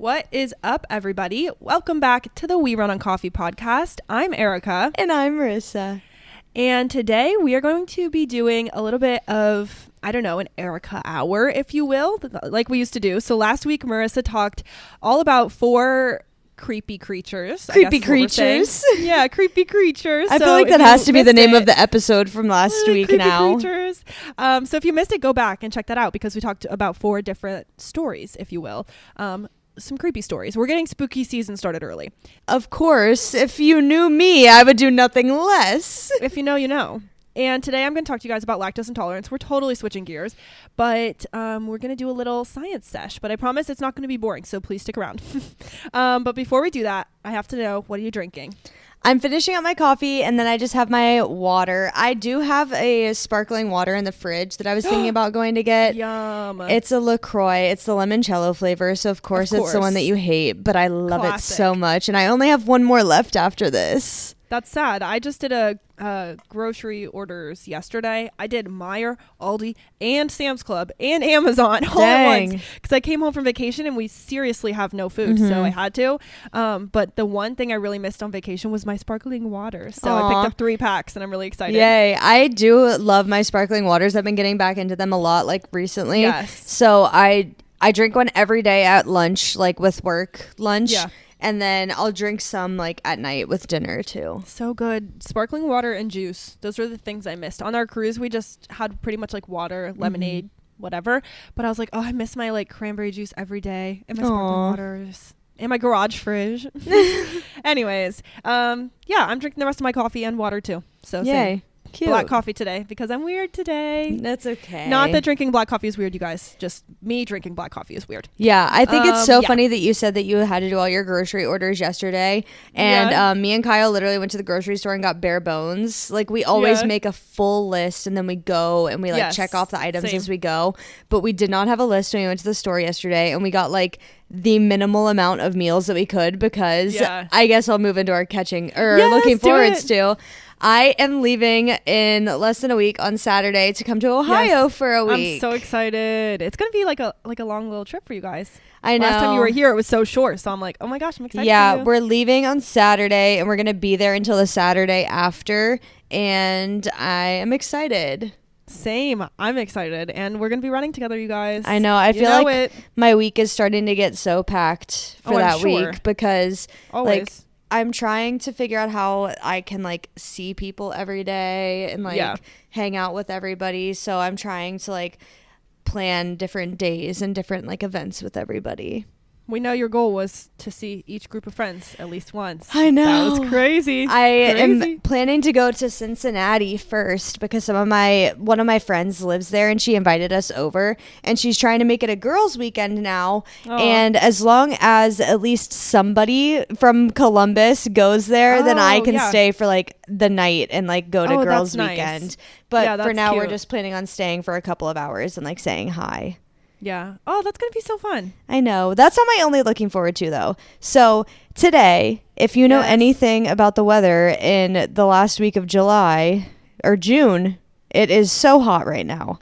What is up, everybody? Welcome back to the We Run on Coffee podcast. I'm Arika. And I'm Marissa. And today we are going to be doing a little bit of, an Arika hour, if you will, like we used to do. So last week, Marissa talked all about 4 creepy creatures. Creepy creatures. Yeah, creepy creatures. I feel like that has to be the name of the episode from last week creepy now. Creatures. So if you missed it, go back and check that out because we talked about 4 different stories, if you will. Some creepy stories. We're getting spooky season started early. Of course, if you knew me, I would do nothing less. If you know, you know. And today I'm going to talk to you guys about lactose intolerance. We're totally switching gears, but we're going to do a little science sesh, but I promise it's not going to be boring, so please stick around. But before we do that, I have to know, what are you drinking? I'm finishing up my coffee and then I just have my water. I do have a sparkling water in the fridge that I was thinking about going to get. Yum. It's a LaCroix. It's the limoncello flavor, so of course it's the one that you hate, but I love it so much. And I only have one more left after this. That's sad. I just did a grocery orders yesterday. I did Meijer, Aldi, and Sam's Club, and Amazon all at once. Because I came home from vacation and we seriously have no food, so I had to. But the one thing I really missed on vacation was my sparkling water. So I picked up 3 packs and I'm really excited. Yay. I do love my sparkling waters. I've been getting back into them a lot recently. Yes. So I drink one every day at lunch, with work lunch. Yeah. And then I'll drink some at night with dinner too. So good. Sparkling water and juice. Those are the things I missed. On our cruise, we just had pretty much water, lemonade, whatever. But I was like, I miss my cranberry juice every day and my sparkling waters and my garage fridge. Anyways, I'm drinking the rest of my coffee and water too. So yay. Cute. Black coffee today because I'm weird today. That's okay. Not that drinking black coffee is weird, you guys. Just me drinking black coffee is weird. Yeah, I think it's so funny that you said that you had to do all your grocery orders yesterday. And me and Kyle literally went to the grocery store and got bare bones. We always make a full list and then we go and we check off the items as we go. But we did not have a list when we went to the store yesterday and we got the minimal amount of meals that we could because I guess I'll move into our looking forwards to. I am leaving in less than a week on Saturday to come to Ohio for a week. I'm so excited. It's going to be like a long little trip for you guys. I know. Last time you were here, it was so short. So I'm like, oh my gosh, I'm excited. Yeah, we're leaving on Saturday and we're going to be there until the Saturday after. And I am excited. Same. I'm excited. And we're going to be running together, you guys. I know. I feel like my week is starting to get so packed for that week because always. I'm trying to figure out how I can see people every day and hang out with everybody. So I'm trying to plan different days and different events with everybody. We know your goal was to see each group of friends at least once. I know. That was crazy. I am planning to go to Cincinnati first because one of my friends lives there and she invited us over and she's trying to make it a girls' weekend now. Oh. And as long as at least somebody from Columbus goes there, then I can stay for the night and go to girls' weekend. Nice. But for now, we're just planning on staying for a couple of hours and saying hi. Yeah. Oh, that's going to be so fun. I know. That's not my only looking forward to, though. So today, if you know anything about the weather in the last week of July or June, it is so hot right now.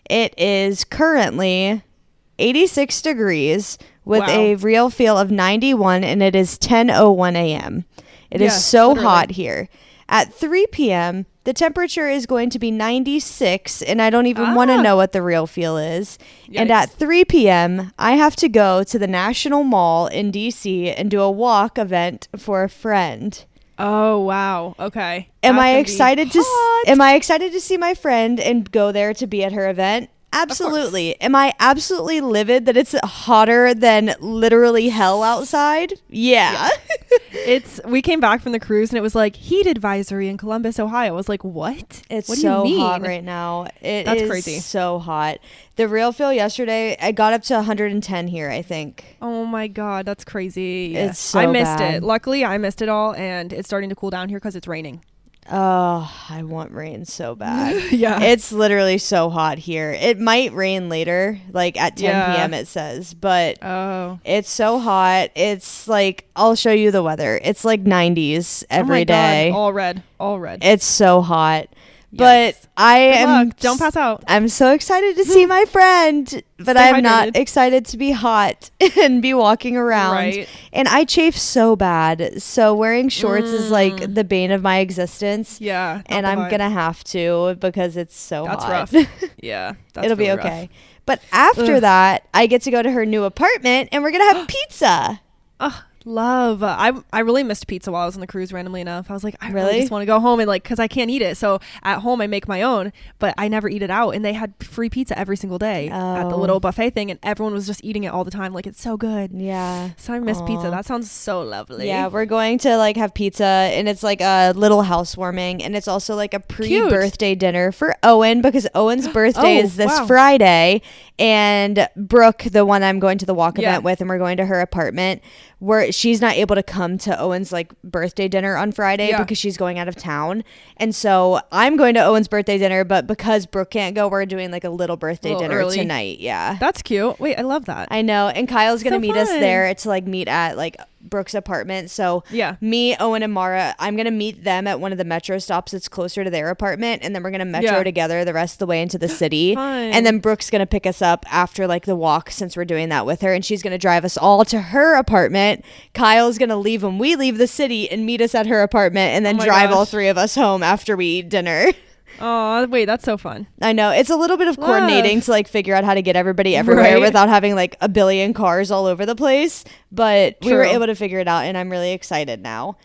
It is currently 86 degrees with a real feel of 91, and it is 10:01 a.m. It is so hot here. At 3 p.m., the temperature is going to be 96, and I don't even want to know what the real feel is. Yikes. And at 3 p.m., I have to go to the National Mall in D.C. and do a walk event for a friend. Oh, wow. Okay. Am I excited to see my friend and go there to be at her event? Absolutely. Am I absolutely livid that it's hotter than literally hell outside? Yeah. We came back from the cruise and it was heat advisory in Columbus, Ohio. I was like, what? It's what so hot right now. That's crazy. So hot. The real feel yesterday, I got up to 110 here, I think. Oh my God, that's crazy. It's so I missed bad. it. Luckily, I missed it all and it's starting to cool down here because it's raining. Oh, I want rain so bad. Yeah. It's literally so hot here. It might rain later, at 10 p.m. it says, but it's so hot. It's I'll show you the weather. It's 90s every day. God. All red. It's so hot. But I am don't pass out. I'm so excited to see my friend, but I'm not excited to be hot and be walking around. Right. And I chafe so bad. So wearing shorts is like the bane of my existence. Yeah. And I'm going to have to because it's so hot. That's rough. Yeah. That's It'll really be okay. rough. But after that, I get to go to her new apartment and we're going to have pizza. Love. I really missed pizza while I was on the cruise, randomly enough. I was like, I really just want to go home and because I can't eat it. So at home I make my own, but I never eat it out. And they had free pizza every single day at the little buffet thing. And everyone was just eating it all the time. Like, it's so good. Yeah. So I miss pizza. That sounds so lovely. Yeah. We're going to have pizza and it's like a little housewarming. And it's also like a pre-birthday dinner for Owen because Owen's birthday is this Friday. And Brooke, the one I'm going to the walk event with, and we're going to her apartment, where she's not able to come to Owen's birthday dinner on Friday because she's going out of town. And so I'm going to Owen's birthday dinner, but because Brooke can't go, we're doing a little birthday dinner early tonight. Yeah. That's cute. Wait, I love that. I know. And Kyle's going to meet us there to meet at Brooke's apartment. So me, Owen, and Mara, I'm going to meet them at one of the metro stops that's closer to their apartment. And then we're going to metro together the rest of the way into the city. And then Brooke's going to pick us up after the walk, since we're doing that with her. And she's going to drive us all to her apartment. Kyle's going to leave when we leave the city and meet us at her apartment and then drive all three of us home after we eat dinner. Oh, wait, that's so fun. I know. It's a little bit of coordinating to figure out how to get everybody everywhere without having a billion cars all over the place. But we were able to figure it out, and I'm really excited now.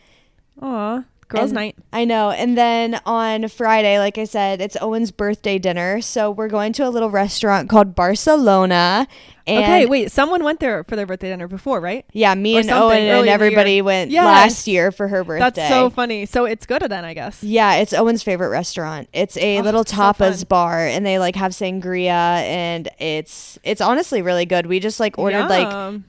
Aw, girls' night. I know. And then on Friday, like I said, it's Owen's birthday dinner. So we're going to a little restaurant called Barcelona. And okay, wait, someone went there for their birthday dinner before, right? Yeah, me and Owen and everybody went last year for her birthday. That's so funny. So it's good then, I guess. Yeah, it's Owen's favorite restaurant. It's a little tapas bar, and they have sangria, and it's honestly really good. We just ordered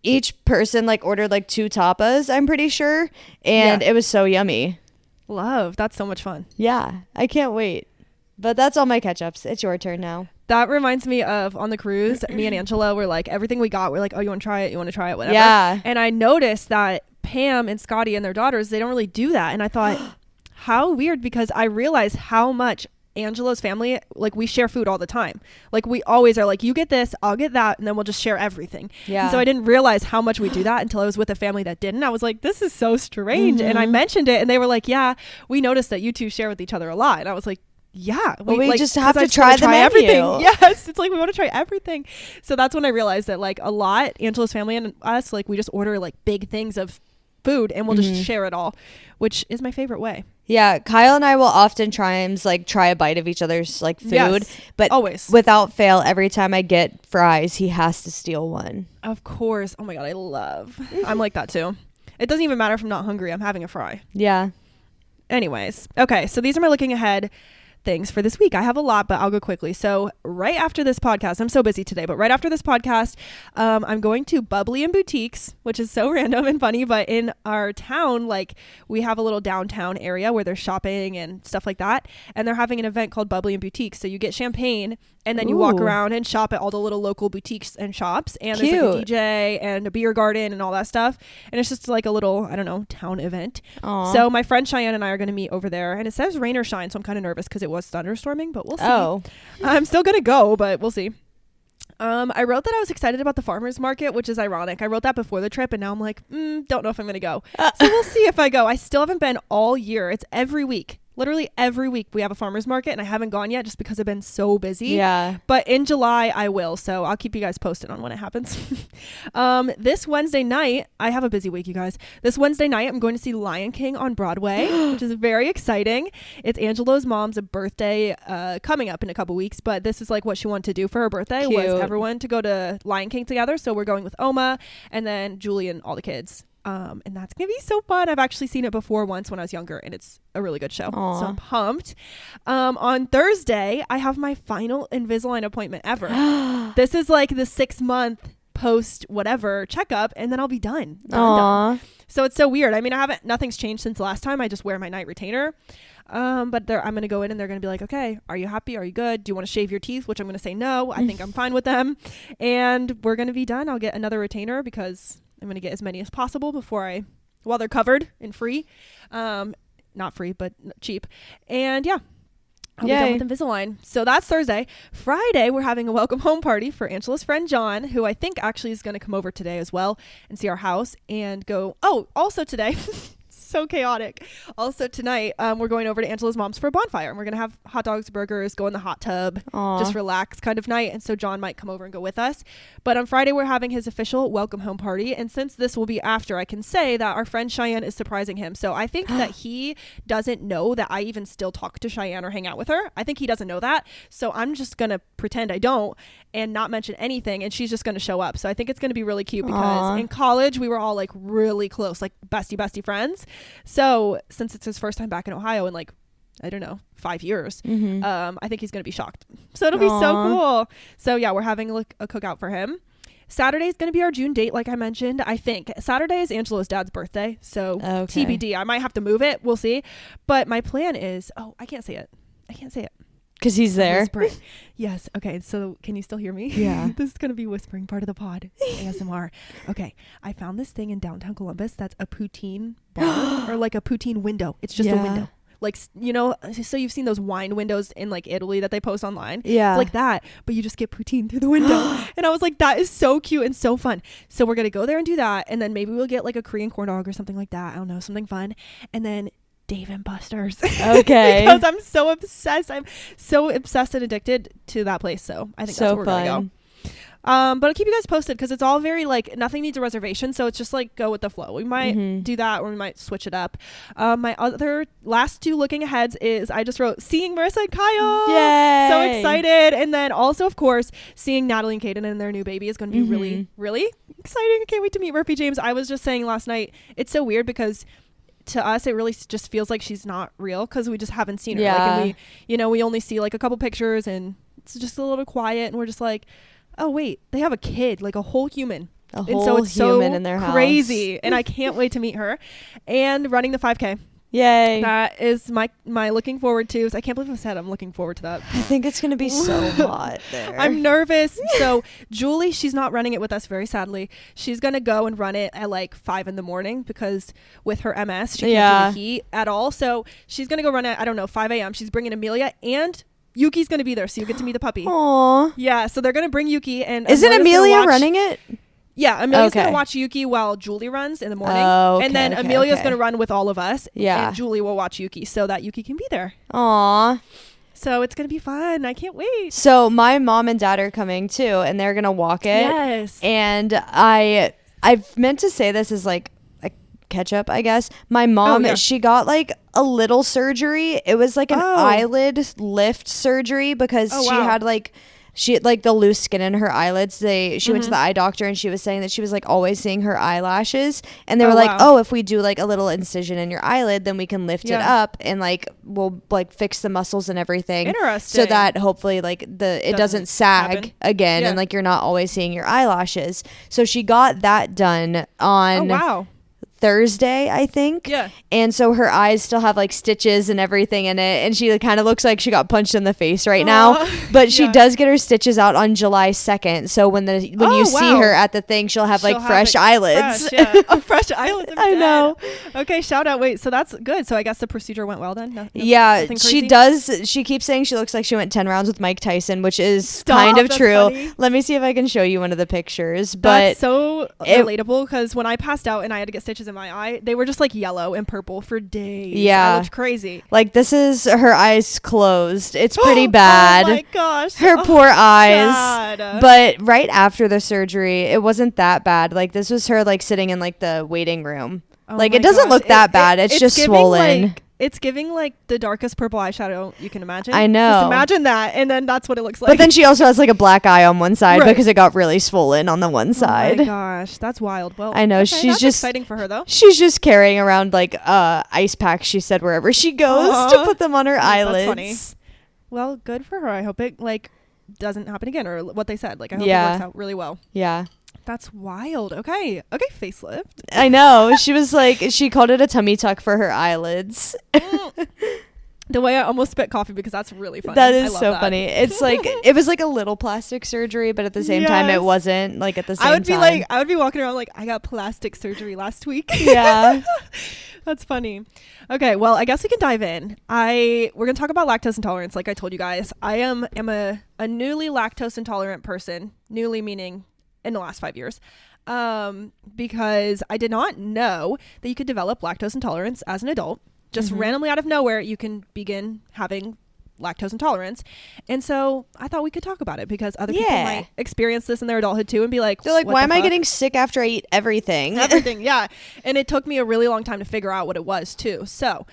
each person ordered 2 tapas, I'm pretty sure, and it was so yummy. Love. That's so much fun. Yeah, I can't wait. But that's all my catch-ups. It's your turn now. That reminds me of on the cruise, me and Angela were everything we got, we're oh, you want to try it? You want to try it? Whatever. Yeah. And I noticed that Pam and Scotty and their daughters, they don't really do that. And I thought, how weird, because I realized how much Angela's family, we share food all the time. We always are you get this, I'll get that, and then we'll just share everything. Yeah. And so I didn't realize how much we do that until I was with a family that didn't. I was like, this is so strange. And I mentioned it, and they were like, yeah, we noticed that you two share with each other a lot. And I was like, yeah, we just have to try everything. Yes, it's we want to try everything. So that's when I realized that a lot, Angela's family and us, we just order big things of food and we'll just share it all, which is my favorite way. Yeah, Kyle and I will oftentimes try a bite of each other's food, but always, without fail, every time I get fries, he has to steal one. Of course. Oh my god, I'm like that too. It doesn't even matter if I'm not hungry, I'm having a fry. Yeah. Anyways, okay, so these are my looking ahead things for this week. I have a lot, but I'll go quickly. So right after this podcast, I'm so busy today, but right after this podcast, I'm going to Bubbly and Boutiques, which is so random and funny, but in our town, we have a little downtown area where there's shopping and stuff like that. And they're having an event called Bubbly and Boutiques. So you get champagne and then you walk around and shop at all the little local boutiques and shops. And Cute. There's a DJ and a beer garden and all that stuff. And it's just a little, I don't know, town event. Aww. So my friend Cheyenne and I are going to meet over there. And it says rain or shine. So I'm kind of nervous because it was thunderstorming, but we'll see. Oh. I'm still going to go, but we'll see. I wrote that I was excited about the farmer's market, which is ironic. I wrote that before the trip and now I'm don't know if I'm going to go. So we'll see if I go. I still haven't been all year. It's every week. Literally every week we have a farmer's market and I haven't gone yet just because I've been so busy. Yeah. But in July I will. So I'll keep you guys posted on when it happens. This Wednesday night, I have a busy week, you guys. This Wednesday night, I'm going to see Lion King on Broadway, which is very exciting. It's Angelo's mom's birthday coming up in a couple weeks, but this is what she wanted to do for her birthday. Cute. Was everyone to go to Lion King together. So we're going with Oma and then Julie and all the kids. And that's gonna be so fun. I've actually seen it before once when I was younger and it's a really good show. Aww. So I'm pumped. On Thursday I have my final Invisalign appointment ever. This is the 6-month post whatever checkup and then I'll be done. Done. So it's so weird. I mean, nothing's changed since last time. I just wear my night retainer. But I'm going to go in and they're going to be like, okay, are you happy? Are you good? Do you want to shave your teeth? Which I'm going to say no. I think I'm fine with them. And we're going to be done. I'll get another retainer because I'm going to get as many as possible while they're covered and free. Not free, but cheap. And yeah. I'll be done with Invisalign. So that's Thursday. Friday, we're having a welcome home party for Angela's friend John, who I think actually is going to come over today as well and see our house and go. Oh, also today. So chaotic. Also tonight, we're going over to Angela's mom's for a bonfire, and we're gonna have hot dogs, burgers, go in the hot tub, just relax kind of night. And so John might come over and go with us. But on Friday, we're having his official welcome home party, and since this will be after, I can say that our friend Cheyenne is surprising him. So I think that he doesn't know that I even still talk to Cheyenne or hang out with her. I think he doesn't know that. So I'm just gonna pretend I don't and not mention anything, and she's just gonna show up. So I think it's gonna be really cute because in college we were all like really close, like bestie friends. So since it's his first time back in Ohio in like, I don't know, 5 years, I think he's going to be shocked. So it'll be so cool. So yeah, we're having a cookout for him. Saturday is going to be our June date, like I mentioned. I think Saturday is Angela's dad's birthday. So TBD. I might have to move it. We'll see. But my plan is, I can't say it. Because he's there. Yes. Okay. So can you still hear me? Yeah. This is going to be whispering part of the pod. ASMR. Okay. I found this thing in downtown Columbus that's a poutine bar or like a poutine window. It's just a window. Like, you know, so you've seen those wine windows in like Italy that they post online. Yeah. It's like that, but you just get poutine through the window. And I was like, that is so cute and so fun. So we're going to go there and do that. And then maybe we'll get like a Korean corn dog or something like that. I don't know, something fun. And then Dave and Buster's. Okay. Because I'm so obsessed. I'm so obsessed and addicted to that place. So I think that's where we're going to go. But I'll keep you guys posted because it's all very like nothing needs a reservation. So it's just like go with the flow. We might do that or we might switch it up. My other last two looking aheads is I just wrote seeing Marissa and Kyle. Yay. So excited. And then also, of course, seeing Natalie and Kaden and their new baby is going to be really, really exciting. I can't wait to meet Murphy James. I was just saying last night, it's so weird because to us it really just feels like she's not real because we just haven't seen her. Like, and we only see like a couple pictures and it's just a little quiet and we're just like, oh wait, they have a kid, like a whole human. And so it's human in their crazy house. And I can't wait to meet her. And running the 5K. Yay. That is my looking forward to. I can't believe I said I'm looking forward to that. I think it's going to be so hot there. I'm nervous. So Julie, she's not running it with us, very sadly. She's going to go and run it at like 5 a.m. because with her MS, she can't do the heat at all. So she's going to go run at, 5 a.m. She's bringing Amelia and Yuki's going to be there. So you get to meet the puppy. Aww. Yeah. So they're going to bring Yuki and isn't Amelia running it? Yeah, Amelia's going to watch Yuki while Julie runs in the morning. And then Amelia's going to run with all of us. Yeah. And Julie will watch Yuki so that Yuki can be there. Aww. So it's going to be fun. I can't wait. So my mom and dad are coming too, and they're going to walk it. Yes. And I've meant to say this as like a catch up, I guess. My mom, she got like a little surgery. It was like an eyelid lift surgery because she had like the loose skin in her eyelids. She went to the eye doctor and she was saying that she was like always seeing her eyelashes, and they were like, if we do like a little incision in your eyelid, then we can lift it up and like we'll like fix the muscles and everything. Interesting. So that hopefully like it doesn't sag again and like you're not always seeing your eyelashes. So she got that done on Thursday, I think. Yeah. And so her eyes still have like stitches and everything in it, and she kind of looks like she got punched in the face right now. But she does get her stitches out on July 2nd. So when you see her at the thing, she'll have fresh eyelids. Fresh eyelids. I know. Okay, shout out. Wait, so that's good. So I guess the procedure went well then. She does. She keeps saying she looks like she went 10 rounds with Mike Tyson, which is kind of true. Funny. Let me see if I can show you one of the pictures. But that's so relatable because when I passed out and I had to get stitches in my eye, they were just like yellow and purple for days. Yeah, I looked crazy. Like this is her eyes closed. It's pretty bad. Oh my gosh, her poor eyes. Sad. But right after the surgery, it wasn't that bad. Like this was her like sitting in like the waiting room. Like it doesn't look that bad. It's just swollen. It's giving like the darkest purple eyeshadow you can imagine. I know. Just imagine that, and then that's what it looks like. But then she also has like a black eye on one side because it got really swollen on the one side. Oh my gosh, that's wild. Well, I know she's just exciting for her though. She's just carrying around like ice packs. She said wherever she goes to put them on her eyelids. That's funny. Well, good for her. I hope it like doesn't happen again, or what they said. Like I hope it works out really well. Yeah. That's wild. Okay, facelift. I know. She was like, she called it a tummy tuck for her eyelids. The way I almost spit coffee because that's really funny. That is so funny. It's like it was like a little plastic surgery, but at the same time it wasn't like at the same time. I would be walking around like I got plastic surgery last week. Yeah. That's funny. Okay, well, I guess we can dive in. We're going to talk about lactose intolerance like I told you guys. I am a newly lactose intolerant person, newly meaning in the last 5 years. Because I did not know that you could develop lactose intolerance as an adult. Just randomly out of nowhere, you can begin having lactose intolerance. And so I thought we could talk about it because other people might experience this in their adulthood too and be like, they're like, why am I getting sick after I eat everything? Everything, yeah. And it took me a really long time to figure out what it was too. So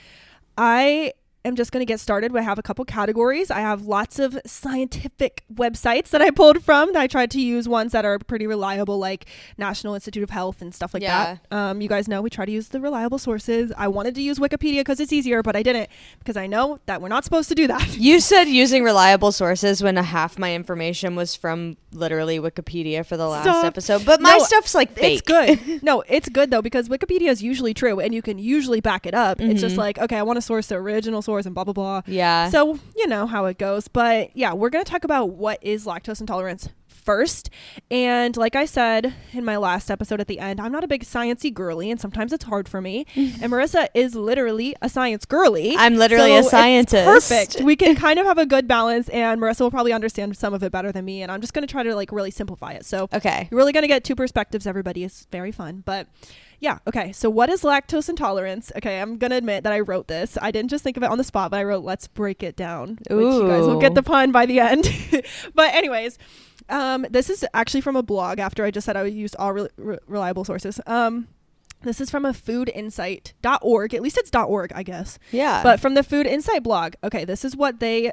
I am just going to get started. I have a couple categories. I have lots of scientific websites that I pulled from. I tried to use ones that are pretty reliable, like National Institute of Health and stuff like that. You guys know we try to use the reliable sources. I wanted to use Wikipedia because it's easier, but I didn't because I know that we're not supposed to do that. You said using reliable sources when half my information was from literally Wikipedia for the last episode, but my stuff's like fake. It's good. No, it's good though because Wikipedia is usually true and you can usually back it up. It's just like, okay, I want to source the original source and blah blah blah. Yeah. So you know how it goes, but yeah, we're gonna talk about what is lactose intolerance first. And like I said in my last episode at the end, I'm not a big sciencey girly, and sometimes it's hard for me. And Marissa is literally a science girly. I'm literally a scientist. Perfect. We can kind of have a good balance, and Marissa will probably understand some of it better than me. And I'm just gonna try to like really simplify it. So okay, you're really gonna get two perspectives. Everybody is very fun, but. Yeah. Okay. So what is lactose intolerance? Okay. I'm going to admit that I wrote this. I didn't just think of it on the spot, but I wrote, let's break it down. Ooh. Which you guys will get the pun by the end. But anyways, this is actually from a blog after I just said I used all reliable sources. This is from a foodinsight.org. At least it's .org, I guess. Yeah. But from the Food Insight blog. Okay. This is what they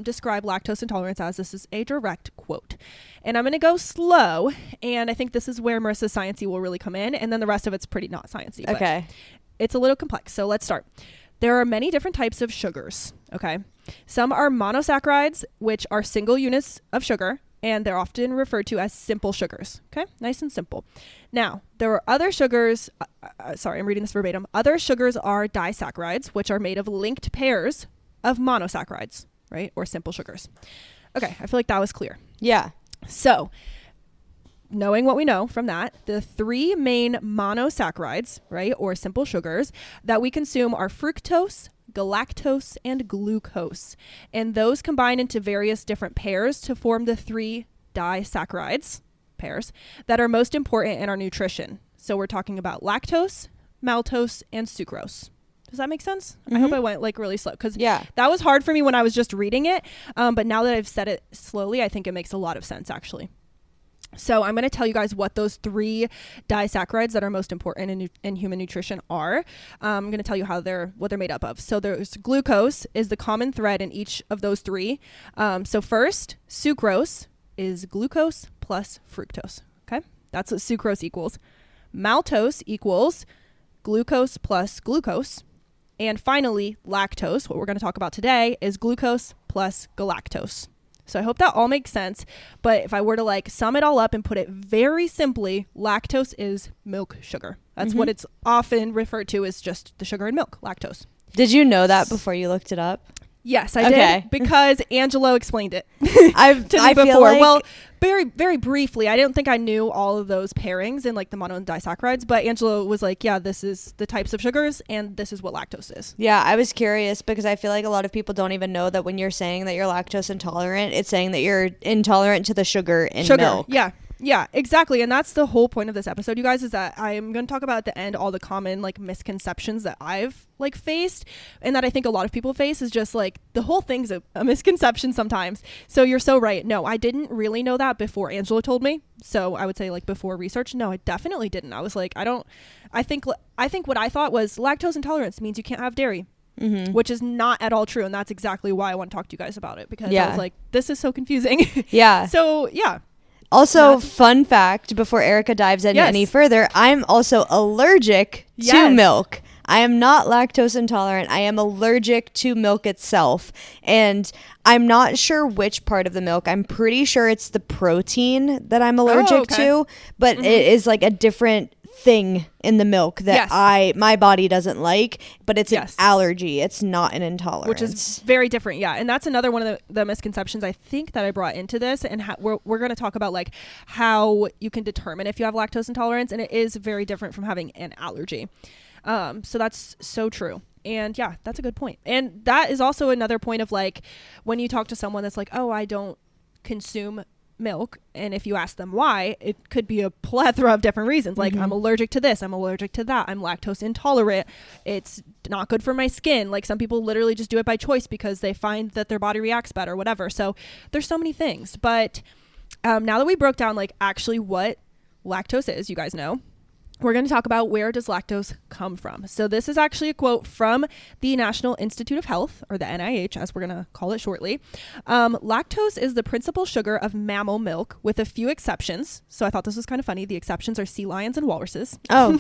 describe lactose intolerance as. This is a direct quote. And I'm going to go slow. And I think this is where Marissa's sciencey will really come in. And then the rest of it's pretty not sciencey. Okay. It's a little complex. So let's start. There are many different types of sugars. Okay. Some are monosaccharides, which are single units of sugar. And they're often referred to as simple sugars. Okay. Nice and simple. Now, there are other sugars. Sorry, I'm reading this verbatim. Other sugars are disaccharides, which are made of linked pairs of monosaccharides, right? Or simple sugars. Okay. I feel like that was clear. Yeah. So, knowing what we know from that, the three main monosaccharides, right, or simple sugars that we consume are fructose, galactose, and glucose. And those combine into various different pairs to form the three disaccharides pairs that are most important in our nutrition. So we're talking about lactose, maltose, and sucrose. Does that make sense? I hope I went like really slow because that was hard for me when I was just reading it. But now that I've said it slowly, I think it makes a lot of sense actually. So I'm going to tell you guys what those three disaccharides that are most important in human nutrition are. I'm going to tell you what they're made up of. So there's glucose is the common thread in each of those three. So first, sucrose is glucose plus fructose. Okay. That's what sucrose equals. Maltose equals glucose plus glucose. And finally, lactose, what we're going to talk about today, is glucose plus galactose. So I hope that all makes sense. But if I were to like sum it all up and put it very simply, lactose is milk sugar. That's what it's often referred to as just the sugar in milk, lactose. Did you know that before you looked it up? Yes, I did because Angelo explained it I before. Feel like well, very, very briefly. I didn't think I knew all of those pairings and like the mono and disaccharides, but Angelo was like, yeah, this is the types of sugars and this is what lactose is. Yeah, I was curious because I feel like a lot of people don't even know that when you're saying that you're lactose intolerant, it's saying that you're intolerant to the sugar in milk. Yeah, exactly. And that's the whole point of this episode, you guys, is that I'm going to talk about at the end all the common like misconceptions that I've like faced and that I think a lot of people face is just like the whole thing's a misconception sometimes. So you're so right. No, I didn't really know that before Angela told me. So I would say like before research. No, I definitely didn't. I was like, I think what I thought was lactose intolerance means you can't have dairy. Which is not at all true. And that's exactly why I want to talk to you guys about it because I was like, this is so confusing. Yeah. So yeah. Also, fun fact, before Arika dives in any further, I'm also allergic to milk. I am not lactose intolerant. I am allergic to milk itself. And I'm not sure which part of the milk. I'm pretty sure it's the protein that I'm allergic to, but it is like a different thing in the milk that my body doesn't like, but it's an allergy. It's not an intolerance. Which is very different. Yeah. And that's another one of the misconceptions I think that I brought into this. And we're going to talk about like how you can determine if you have lactose intolerance. And it is very different from having an allergy. So that's so true. And yeah, that's a good point. And that is also another point of like, when you talk to someone that's like, oh, I don't consume milk, and if you ask them why, it could be a plethora of different reasons, like I'm allergic to this, I'm allergic to that, I'm lactose intolerant, it's not good for my skin. Like some people literally just do it by choice because they find that their body reacts better, whatever. So there's so many things. But now that we broke down like actually what lactose is, you guys know, we're going to talk about where does lactose come from. So this is actually a quote from the National Institute of Health, or the NIH, as we're going to call it shortly. Lactose is the principal sugar of mammal milk, with a few exceptions. So I thought this was kind of funny. The exceptions are sea lions and walruses. Oh,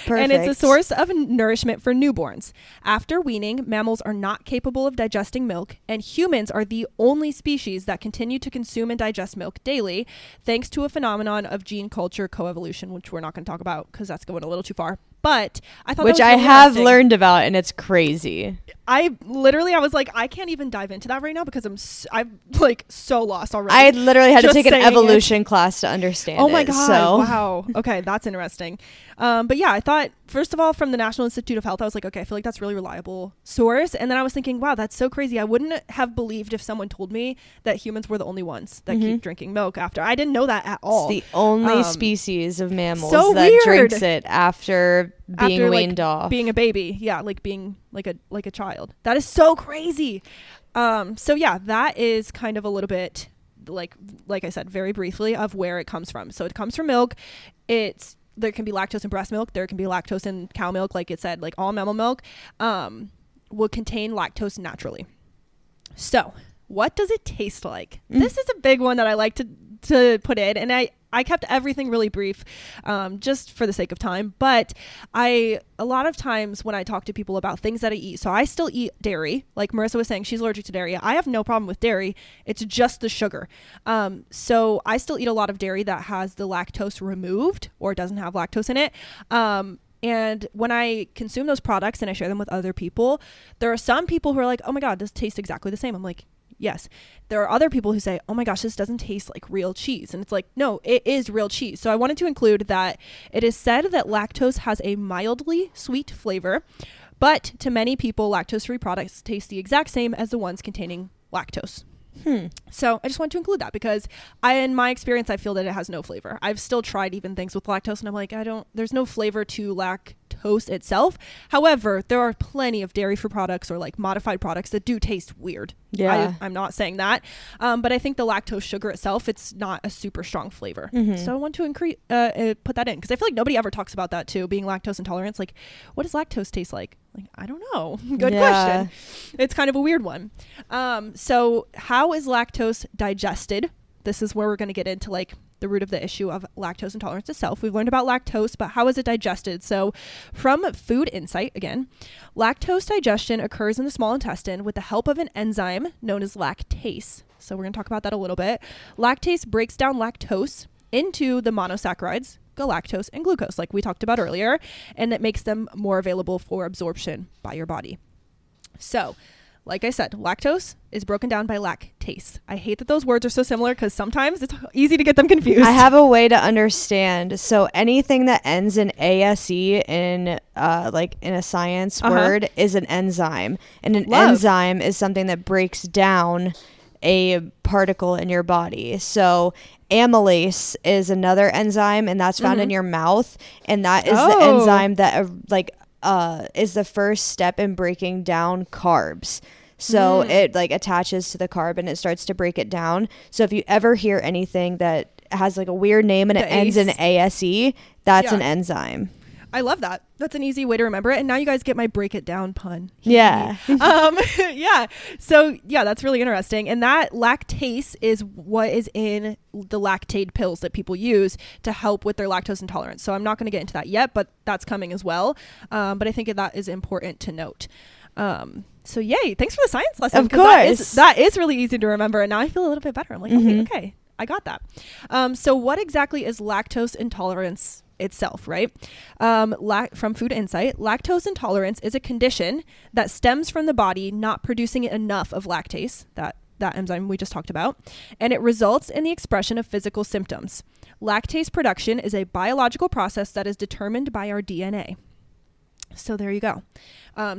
perfect. And it's a source of nourishment for newborns. After weaning, mammals are not capable of digesting milk, and humans are the only species that continue to consume and digest milk daily, thanks to a phenomenon of gene culture coevolution, which we're not going to talk about because that's going a little too far. But I thought, which that was I have learned about, and it's crazy. I was like, I can't even dive into that right now because I'm like so lost already. I literally had to take an evolution class to understand it. Oh my God. Wow. Okay. That's interesting. But yeah, I thought, first of all, from the National Institute of Health, I was like, okay, I feel like that's a really reliable source. And then I was thinking, wow, that's so crazy. I wouldn't have believed if someone told me that humans were the only ones that keep drinking milk after. I didn't know that at all. It's the only species of mammals that drinks it after being weaned off. Being a baby. Yeah. Like being like a child. That is so crazy. So yeah, that is kind of a little bit like I said, very briefly, of where it comes from. So it comes from milk. There can be lactose in breast milk. There can be lactose in cow milk. Like it said, like all mammal milk will contain lactose naturally. So what does it taste like? This is a big one that I like to put in. And I kept everything really brief just for the sake of time. But a lot of times when I talk to people about things that I eat, so I still eat dairy. Like Marissa was saying, she's allergic to dairy. I have no problem with dairy. It's just the sugar. So I still eat a lot of dairy that has the lactose removed or doesn't have lactose in it. And when I consume those products and I share them with other people, there are some people who are like, oh my God, this tastes exactly the same. I'm like, yes. There are other people who say, oh my gosh, this doesn't taste like real cheese. And it's like, no, it is real cheese. So I wanted to include that it is said that lactose has a mildly sweet flavor, but to many people, lactose-free products taste the exact same as the ones containing lactose. So I just want to include that because in my experience, I feel that it has no flavor. I've still tried even things with lactose and I'm like, there's no flavor to lactose itself. However, there are plenty of dairy-free products or like modified products that do taste weird. Yeah. I'm not saying that. But I think the lactose sugar itself, it's not a super strong flavor. So I want to put that in because I feel like nobody ever talks about that too, being lactose intolerant. Like, what does lactose taste like? Like, I don't know. Good question. It's kind of a weird one. So how is lactose digested? This is where we're going to get into like the root of the issue of lactose intolerance itself. We've learned about lactose, but how is it digested? So from Food Insight, again, lactose digestion occurs in the small intestine with the help of an enzyme known as lactase. So we're going to talk about that a little bit. Lactase breaks down lactose into the monosaccharides, galactose and glucose, like we talked about earlier, and it makes them more available for absorption by your body. So, like I said, lactose is broken down by lactase. I hate that those words are so similar because sometimes it's easy to get them confused. I have a way to understand. So anything that ends in ASE in a science word is an enzyme. And an enzyme is something that breaks down a particle in your body. So amylase is another enzyme, and that's found in your mouth, and that is the enzyme that is the first step in breaking down carbs. So it like attaches to the carb and it starts to break it down. So if you ever hear anything that has like a weird name and it ends in ASE, that's an enzyme. I love that. That's an easy way to remember it. And now you guys get my break it down pun. Yeah. Yeah. So yeah, that's really interesting. And that lactase is what is in the Lactaid pills that people use to help with their lactose intolerance. So I'm not going to get into that yet, but that's coming as well. But I think that is important to note. So yay. Thanks for the science lesson. Of course. That is really easy to remember. And now I feel a little bit better. I'm like, okay, I got that. So what exactly is lactose intolerance itself, right? From Food Insight, lactose intolerance is a condition that stems from the body not producing enough of lactase, that enzyme we just talked about, and it results in the expression of physical symptoms. Lactase production is a biological process that is determined by our DNA. So there you go.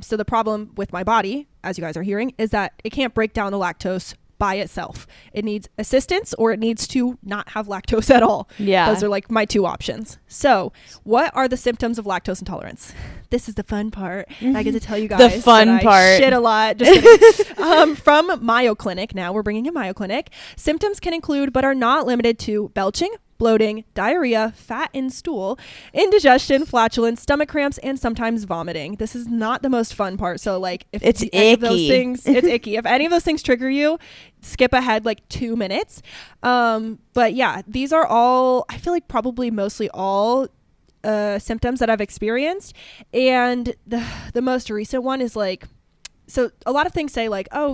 So the problem with my body, as you guys are hearing, is that it can't break down the lactose by itself. It needs assistance, or it needs to not have lactose at all. Yeah. Those are like my two options. So what are the symptoms of lactose intolerance? This is the fun part. I get to tell you guys the fun part. I shit a lot. Just kidding. From Mayo Clinic, now we're bringing in Mayo Clinic. Symptoms can include, but are not limited to, belching, bloating, diarrhea, fat in stool, indigestion, flatulence, stomach cramps, and sometimes vomiting. This is not the most fun part. So like if it's any of those things, it's icky. If any of those things trigger you, skip ahead like 2 minutes. But yeah, these are all, I feel like probably mostly all symptoms that I've experienced. And the most recent one is like, so a lot of things say like, oh,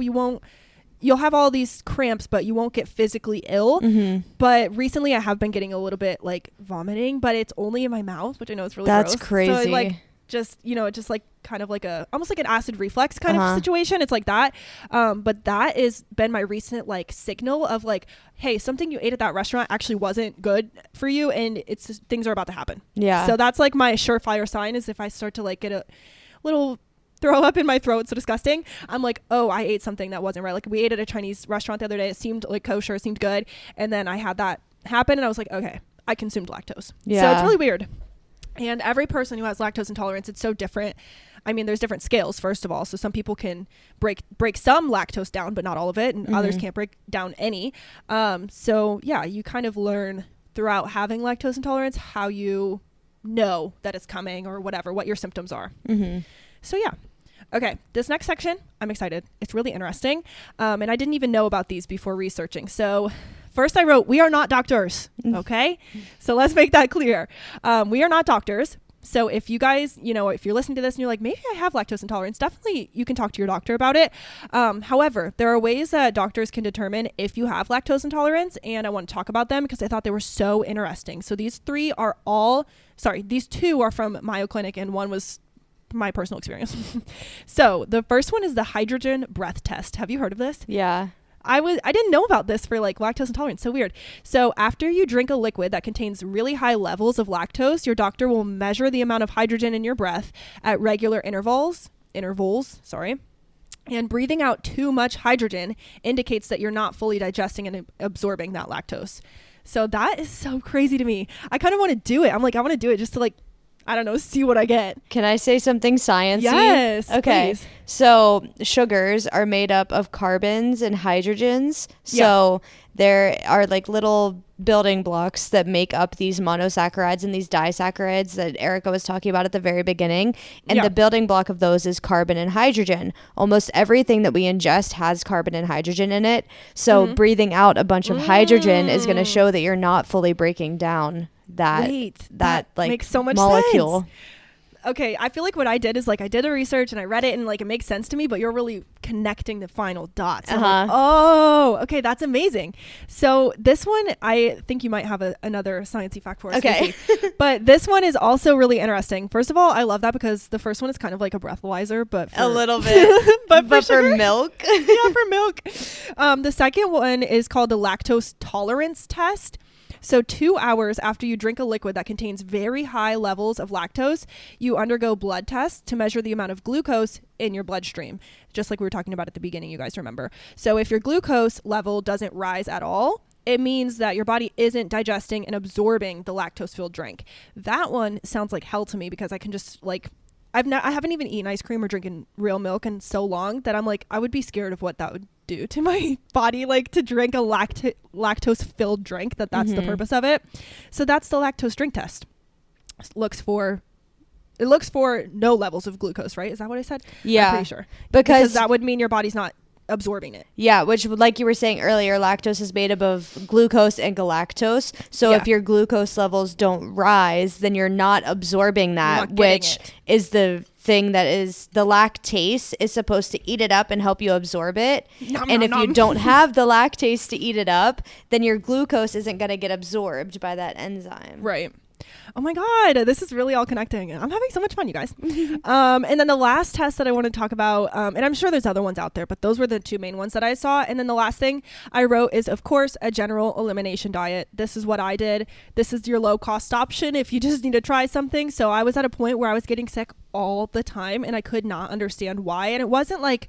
you'll have all these cramps, but you won't get physically ill. Mm-hmm. But recently I have been getting a little bit like vomiting, but it's only in my mouth, which I know is really gross. That's crazy. So like just like kind of like almost like an acid reflux kind of situation. It's like that. But that has been my recent like signal of like, hey, something you ate at that restaurant actually wasn't good for you, and things are about to happen. Yeah. So that's like my surefire sign, is if I start to like get a little throw up in my throat, so disgusting, I'm like, oh, I ate something that wasn't right. Like we ate at a Chinese restaurant the other day. It seemed like kosher, it seemed good, and then I had that happen, and I was like, okay, I consumed lactose. Yeah. So it's really weird. And every person who has lactose intolerance, it's so different. I mean, there's different scales, first of all. So some people can break some lactose down, but not all of it, and others can't break down any. So yeah, you kind of learn throughout having lactose intolerance how you know that it's coming, or whatever, what your symptoms are. So yeah. Okay, this next section, I'm excited. It's really interesting. And I didn't even know about these before researching. So first I wrote, we are not doctors. Okay, so let's make that clear. We are not doctors. So if you guys, if you're listening to this and you're like, maybe I have lactose intolerance, definitely you can talk to your doctor about it. However, there are ways that doctors can determine if you have lactose intolerance, and I want to talk about them because I thought they were so interesting. So these two are from Mayo Clinic, and one was my personal experience. So the first one is the hydrogen breath test. Have you heard of this? Yeah. I didn't know about this for like lactose intolerance. So weird. So after you drink a liquid that contains really high levels of lactose, your doctor will measure the amount of hydrogen in your breath at regular intervals, and breathing out too much hydrogen indicates that you're not fully digesting and absorbing that lactose. So that is so crazy to me. I kind of want to do it. I'm like, I want to do it just to like, I don't know, see what I get. Can I say something sciencey? Yes. Okay. Please. So sugars are made up of carbons and hydrogens. So there are like little building blocks that make up these monosaccharides and these disaccharides that Arika was talking about at the very beginning. And the building block of those is carbon and hydrogen. Almost everything that we ingest has carbon and hydrogen in it. So breathing out a bunch of hydrogen is going to show that you're not fully breaking down that like makes so much molecule sense. Okay, I feel like what I did is like I did a research and I read it and like it makes sense to me, but you're really connecting the final dots. Like, oh, okay, that's amazing. So this one, I think you might have another sciencey fact for us. Okay. But this one is also really interesting. First of all, I love that because the first one is kind of like a breathalyzer, but a little bit, but for milk. Yeah, for milk. The second one is called the lactose tolerance test. So 2 hours after you drink a liquid that contains very high levels of lactose, you undergo blood tests to measure the amount of glucose in your bloodstream, just like we were talking about at the beginning, you guys remember. So if your glucose level doesn't rise at all, it means that your body isn't digesting and absorbing the lactose-filled drink. That one sounds like hell to me because I can just like, I haven't even eaten ice cream or drinking real milk in so long that I'm like, I would be scared of what that would do to my body, like to drink a lactose filled drink, that's the purpose of it. So that's the lactose drink test. It looks for no levels of glucose, right? Is that what I said? Yeah, I'm pretty sure, because that would mean your body's not absorbing it. Yeah, which, like you were saying earlier, lactose is made up of glucose and galactose. So if your glucose levels don't rise, then you're not absorbing that, which is the thing that is the lactase is supposed to eat it up and help you absorb it. And if you don't have the lactase to eat it up, then your glucose isn't going to get absorbed by that enzyme. Right. Oh my God, this is really all connecting. I'm having so much fun, you guys. And then the last test that I want to talk about, and I'm sure there's other ones out there, but those were the two main ones that I saw. And then the last thing I wrote is, of course, a general elimination diet. This is what I did. This is your low cost option if you just need to try something. So I was at a point where I was getting sick all the time and I could not understand why. And it wasn't like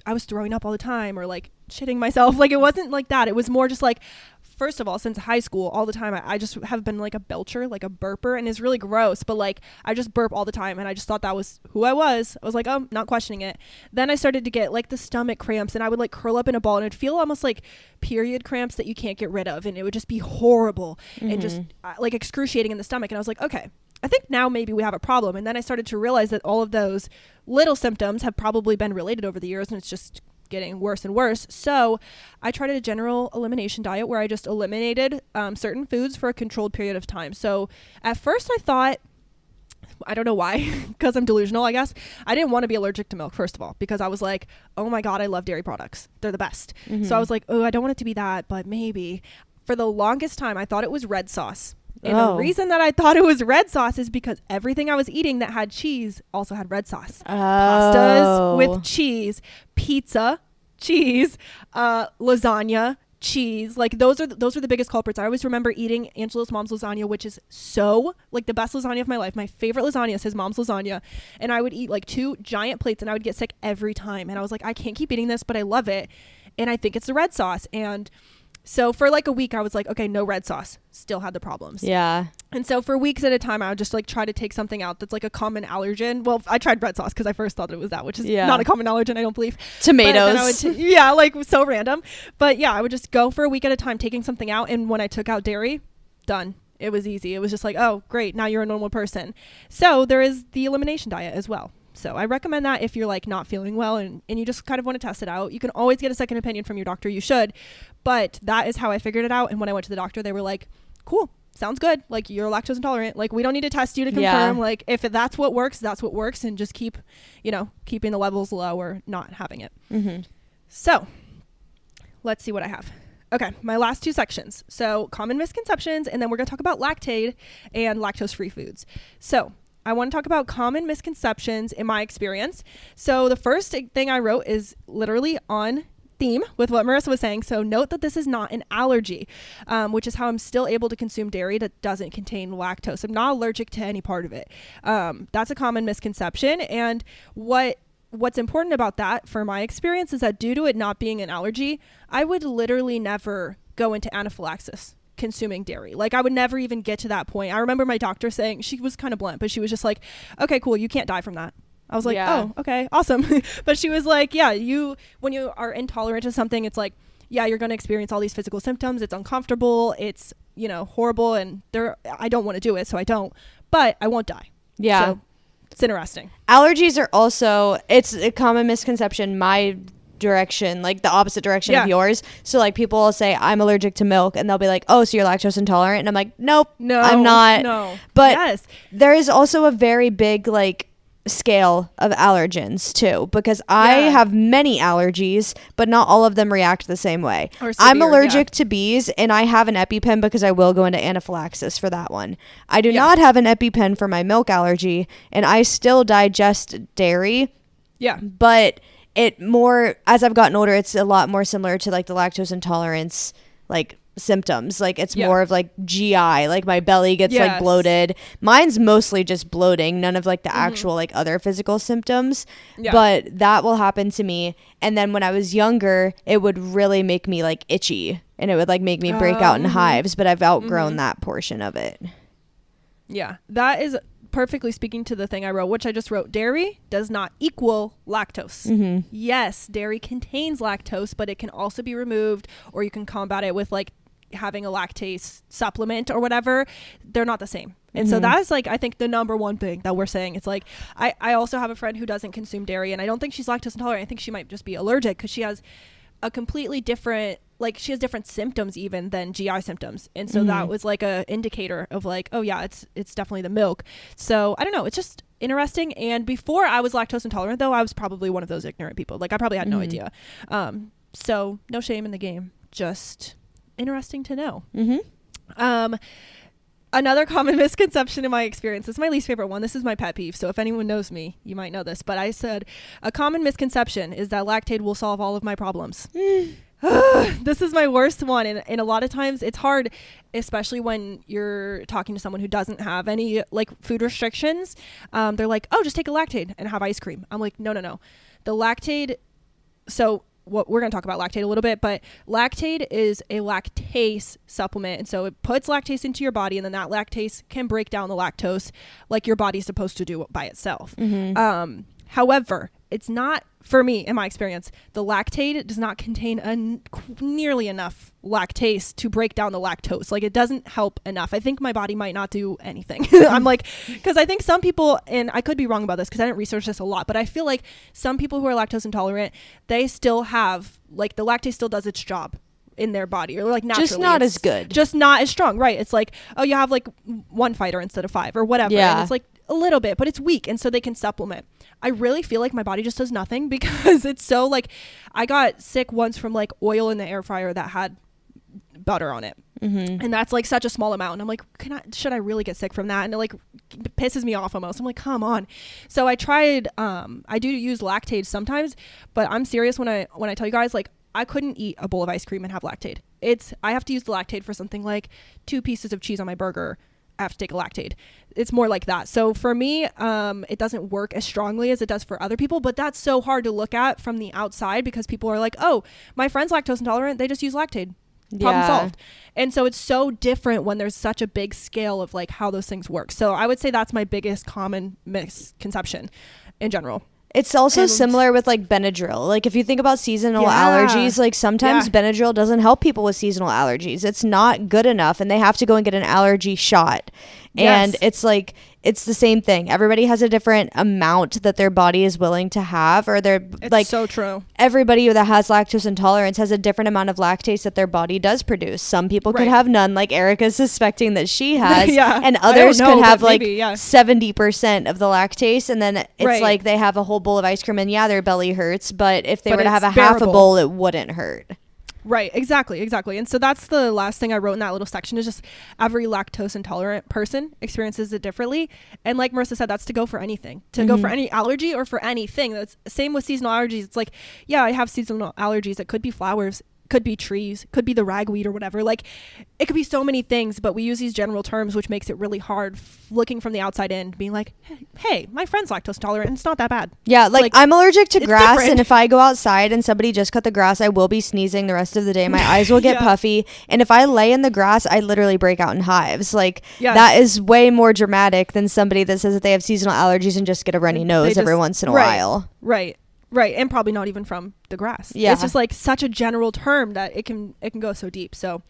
I was throwing up all the time or like shitting myself. Like, it wasn't like that. It was more just like, first of all, since high school, all the time, I just have been like a belcher, like a burper, and it's really gross, but like I just burp all the time, and I just thought that was who I was. I was like, oh, not questioning it. Then I started to get like the stomach cramps, and I would like curl up in a ball, and it'd feel almost like period cramps that you can't get rid of, and it would just be horrible and just like excruciating in the stomach. And I was like, okay, I think now maybe we have a problem. And then I started to realize that all of those little symptoms have probably been related over the years, and it's just getting worse and worse. So I tried a general elimination diet where I just eliminated certain foods for a controlled period of time. So at first I thought, I don't know why, because I'm delusional, I guess. I didn't want to be allergic to milk, first of all, because I was like, oh my God, I love dairy products. They're the best. So I was like, oh, I don't want it to be that, but maybe. For the longest time, I thought it was red sauce. And the reason that I thought it was red sauce is because everything I was eating that had cheese also had red sauce. Pastas with cheese, pizza, cheese, lasagna, cheese. Like those are the biggest culprits. I always remember eating Angela's mom's lasagna, which is so like the best lasagna of my life. My favorite lasagna is his mom's lasagna. And I would eat like 2 giant plates and I would get sick every time. And I was like, I can't keep eating this, but I love it. And I think it's the red sauce. And so for like a week, I was like, okay, no red sauce. Still had the problems. Yeah. And so for weeks at a time, I would just like try to take something out that's like a common allergen. Well, I tried red sauce because I first thought it was that, which is not a common allergen, I don't believe. Tomatoes. Yeah, like so random. But yeah, I would just go for a week at a time taking something out. And when I took out dairy, done. It was easy. It was just like, oh, great. Now you're a normal person. So there is the elimination diet as well. So I recommend that if you're like not feeling well and you just kind of want to test it out. You can always get a second opinion from your doctor. You should. But that is how I figured it out. And when I went to the doctor, they were like, cool, sounds good. Like, you're lactose intolerant. Like, we don't need to test you to confirm. Yeah. Like, if that's what works, that's what works. And just keep, keeping the levels low or not having it. So let's see what I have. Okay, my last 2 sections. So common misconceptions, and then we're going to talk about lactate and lactose-free foods. So I want to talk about common misconceptions in my experience. So the first thing I wrote is literally on theme with what Marissa was saying. So note that this is not an allergy, which is how I'm still able to consume dairy that doesn't contain lactose. I'm not allergic to any part of it. That's a common misconception. And what's important about that for my experience is that due to it not being an allergy, I would literally never go into anaphylaxis consuming dairy. Like, I would never even get to that point. I remember my doctor saying, she was kind of blunt, but she was just like, okay, cool, you can't die from that. I was like, oh, okay, awesome. But she was like, yeah, when you are intolerant to something, it's like, yeah, you're going to experience all these physical symptoms. It's uncomfortable. It's, horrible. And I don't want to do it, so I don't. But I won't die. Yeah. So it's interesting. Allergies are also, it's a common misconception, my direction, like the opposite direction of yours. So like people will say, I'm allergic to milk, and they'll be like, oh, so you're lactose intolerant? And I'm like, nope, no, I'm not. No. But there is also a very big like scale of allergens too, because I have many allergies, but not all of them react the same way. Severe, I'm allergic to bees, and I have an EpiPen because I will go into anaphylaxis for that one. I do not have an EpiPen for my milk allergy, and I still digest dairy. Yeah. But as I've gotten older, it's a lot more similar to like the lactose intolerance like symptoms. Like it's more of like GI, like my belly gets like bloated. Mine's mostly just bloating, none of like the actual like other physical symptoms. But that will happen to me. And then when I was younger, it would really make me like itchy, and it would like make me break out in hives, but I've outgrown that portion of it. Yeah, that is perfectly speaking to the thing I wrote, which I just wrote, dairy does not equal lactose. Yes, dairy contains lactose, but it can also be removed, or you can combat it with like having a lactase supplement or whatever. They're not the same. And so that is like, I think the number one thing that we're saying. It's like, I also have a friend who doesn't consume dairy, and I don't think she's lactose intolerant. I think she might just be allergic because she has a completely different, like she has different symptoms even than GI symptoms. And so that was like a indicator of like, oh yeah, it's definitely the milk. So I don't know. It's just interesting. And before I was lactose intolerant though, I was probably one of those ignorant people. Like I probably had no idea. So no shame in the game, just interesting to know. Another common misconception in my experience, this is my least favorite one. This is my pet peeve. So if anyone knows me, you might know this. But I said a common misconception is that Lactaid will solve all of my problems. This is my worst one. And a lot of times it's hard, especially when you're talking to someone who doesn't have any like food restrictions. They're like, oh, just take a Lactaid and have ice cream. I'm like, no. The Lactaid. So what we're going to talk about Lactaid a little bit, but Lactaid is a lactase supplement. And so it puts lactase into your body, and then that lactase can break down the lactose like your body's supposed to do by itself. However, it's not, for me, in my experience, the Lactaid does not contain nearly enough lactase to break down the lactose. Like, it doesn't help enough. I think my body might not do anything. I'm like, because I think some people, and I could be wrong about this because I didn't research this a lot, but I feel like some people who are lactose intolerant, they still have, like, the lactase still does its job in their body, or like naturally. Just not as good. Just not as strong, right? It's like, oh, you have like one fighter instead of 5 or whatever. Yeah. And it's like a little bit, but it's weak, and so they can supplement. I really feel like my body just does nothing because it's so like, I got sick once from like oil in the air fryer that had butter on it. And that's like such a small amount. And I'm like, should I really get sick from that? And it like pisses me off almost. I'm like, come on. So I tried, I do use Lactaid sometimes, but I'm serious when I tell you guys, like, I couldn't eat a bowl of ice cream and have Lactaid. I have to use the Lactaid for something like 2 pieces of cheese on my burger. I have to take a Lactaid. It's more like that. So for me, it doesn't work as strongly as it does for other people, but that's so hard to look at from the outside because people are like, oh, my friend's lactose intolerant. They just use Lactaid. Problem solved. And so it's so different when there's such a big scale of like how those things work. So I would say that's my biggest common misconception in general. It's also similar with like Benadryl. Like if you think about seasonal allergies, like sometimes Benadryl doesn't help people with seasonal allergies. It's not good enough and they have to go and get an allergy shot. And it's like, it's the same thing. Everybody has a different amount that their body is willing to have, or it's like so true. Everybody that has lactose intolerance has a different amount of lactase that their body does produce. Some people could have none, like Arika's suspecting that she has, and others could have like 70% of the lactase, and then it's like they have a whole bowl of ice cream and their belly hurts, but if they were to have a half a bowl, it wouldn't hurt. Right, exactly. And so that's the last thing I wrote in that little section, is just every lactose intolerant person experiences it differently. And like Marissa said, that's to go for anything, go for any allergy or for anything. That's same with seasonal allergies. It's like, I have seasonal allergies. It could be flowers, could be trees, could be the ragweed or whatever. Like, it could be so many things, but we use these general terms, which makes it really hard looking from the outside in, being like, hey, my friend's lactose intolerant and it's not that bad. Yeah, like I'm allergic to grass, different. And if I go outside and somebody just cut the grass, I will be sneezing the rest of the day. My eyes will get puffy. And if I lay in the grass, I literally break out in hives. Like, that is way more dramatic than somebody that says that they have seasonal allergies and just get a runny nose every once in a while. Right, and probably not even from the grass. Yeah, it's just like such a general term that it can go so deep. So,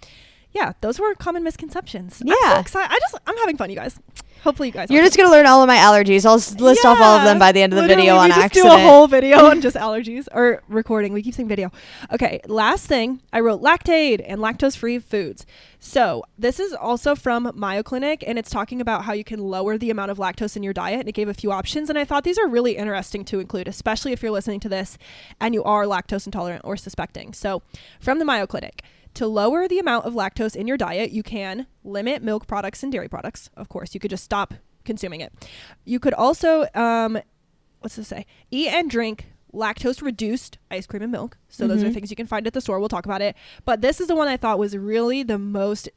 those were common misconceptions. Yeah, I'm so excited. I'm having fun, you guys. Hopefully, you guys. You're just gonna learn all of my allergies. I'll list off all of them by the end of the video on accident. We just do a whole video on just allergies or recording. We keep saying video. Okay, last thing I wrote: Lactaid and lactose-free foods. So this is also from Mayo Clinic, and it's talking about how you can lower the amount of lactose in your diet. And it gave a few options, and I thought these are really interesting to include, especially if you're listening to this and you are lactose intolerant or suspecting. So from the Mayo Clinic, to lower the amount of lactose in your diet, you can limit milk products and dairy products. Of course, you could just stop consuming it. You could also, eat and drink lactose-reduced ice cream and milk. So those are things you can find at the store. We'll talk about it. But this is the one I thought was really the most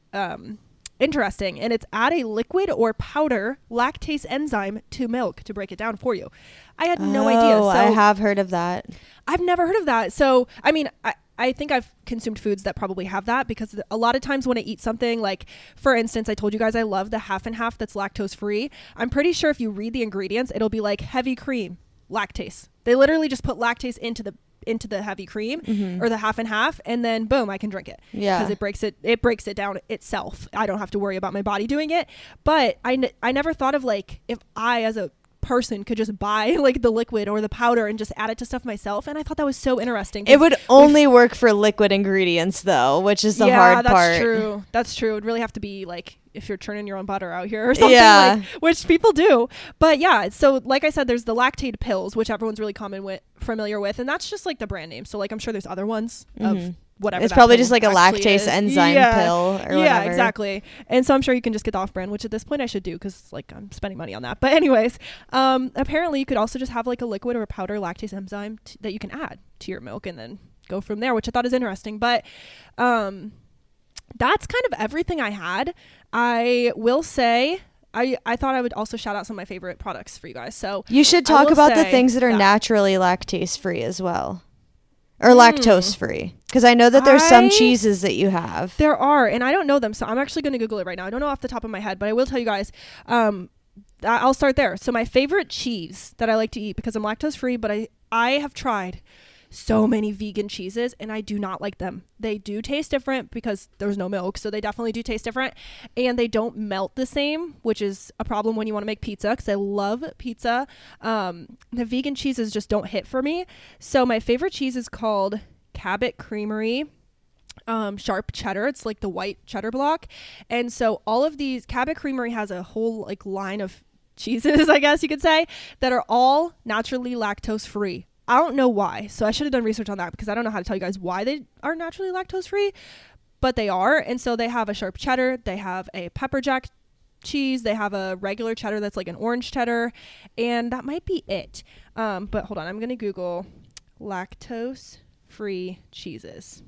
interesting. And it's add a liquid or powder lactase enzyme to milk to break it down for you. I had no idea. So I have heard of that. I've never heard of that. So, I mean, I think I've consumed foods that probably have that, because a lot of times when I eat something, like, for instance, I told you guys I love the half and half that's lactose free. I'm pretty sure if you read the ingredients, it'll be like heavy cream, lactase. They literally just put lactase into the heavy cream or the half and half, and then boom, I can drink it. Yeah, because it breaks it down itself. I don't have to worry about my body doing it. But I never thought of, like, if I as a person could just buy like the liquid or the powder and just add it to stuff myself. And I thought that was so interesting. It would only work for liquid ingredients though, which is the hard part. That's true. It would really have to be like if you're churning your own butter out here or something, like, which people do. But so like I said, there's the Lactaid pills, which everyone's really familiar with, and that's just like the brand name. So like I'm sure there's other ones of whatever. It's probably just like a lactase enzyme pill or whatever. Yeah, exactly. And so I'm sure you can just get the off-brand, which at this point I should do because like I'm spending money on that. But anyways, apparently you could also just have like a liquid or a powder lactase enzyme that you can add to your milk and then go from there, which I thought is interesting. But that's kind of everything I had. I will say I thought I would also shout out some of my favorite products for you guys. So you should talk about the things that are naturally lactase free as well. Or lactose free. Because I know that there's some cheeses that you have. There are, and I don't know them. So I'm actually going to Google it right now. I don't know off the top of my head, but I will tell you guys. I'll start there. So my favorite cheese that I like to eat, because I'm lactose free, but I have tried so many vegan cheeses and I do not like them. They do taste different because there's no milk, so they definitely do taste different, and they don't melt the same, which is a problem when you want to make pizza, because I love pizza. The vegan cheeses just don't hit for me. So my favorite cheese is called Cabot Creamery sharp cheddar. It's like the white cheddar block. And so all of these, Cabot Creamery has a whole like line of cheeses, I guess you could say, that are all naturally lactose free. I don't know why. So I should have done research on that, because I don't know how to tell you guys why they are naturally lactose free, but they are. And so they have a sharp cheddar, they have a pepper jack cheese, they have a regular cheddar that's like an orange cheddar, and that might be it. But hold on, I'm going to Google lactose free cheeses.